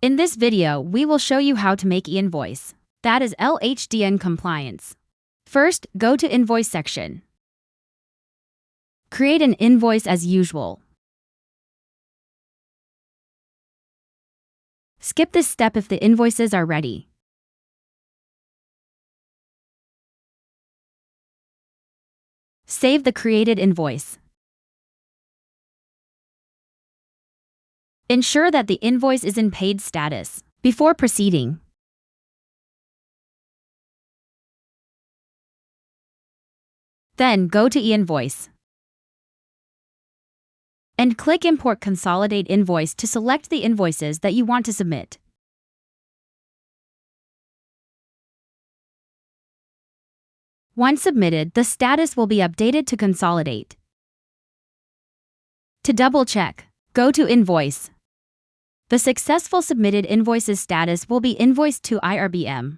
In this video, we will show you how to make E-invoice, that is LHDN compliance. First, go to Invoice section. Create an invoice as usual. Skip this step if the invoices are ready. Save the created invoice. Ensure that the invoice is in paid status before proceeding. Then go to E-invoice and click Import Consolidate Invoice to select the invoices that you want to submit. Once submitted, the status will be updated to Consolidate. To double-check, go to Invoice. The successful submitted invoice's status will be invoiced to IRBM.